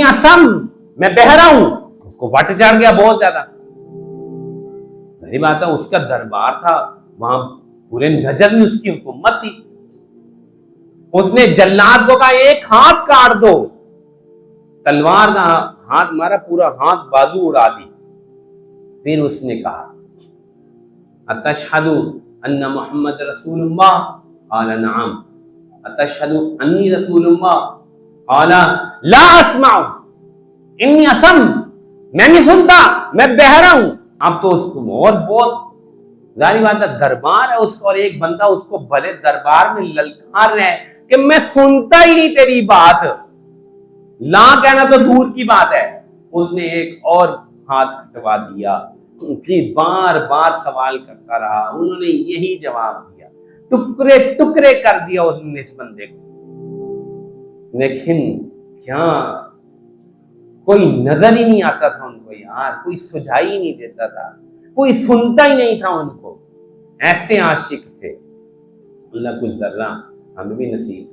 असम, मैं बहरा हूं। उसको वट चढ़ गया बहुत ज्यादा। सही बात है, उसका दरबार था वहां, पूरे नजर में उसकी हुकूमत थी। उसने जल्लाद को कहा एक हाथ काट दो, तलवार का हाथ मारा, पूरा हाथ बाजू उड़ा दी। फिर उसने कहा अतशहदु अन्ना मुहम्मद रसूलुल्लाह, क़ाला नअम। अतशहदु अन्नी रसूलुल्लाह, क़ाला ला अस्माउ इन्नी असम, मैं नहीं सुनता, मैं बहरा हूं। अब तो उसको और बहुत जाहिर बात है, दरबार है उसका, और एक बंदा उसको भले दरबार में ललकार रहा है कि मैं सुनता ही नहीं तेरी बात, ला कहना तो दूर की बात है। उसने एक और हाथ कटवा दिया, फिर बार बार सवाल करता रहा, उन्होंने यही जवाब दिया, टुकड़े टुकड़े कर दिया उसने इस बंदे को। लेकिन क्या कोई नजर ही नहीं आता था उनको यार, कोई सुझाई ही नहीं देता था, कोई सुनता ही नहीं था उनको। ऐसे आशिक थे। अल्लाह कुल जर्रा हमें भी नसीब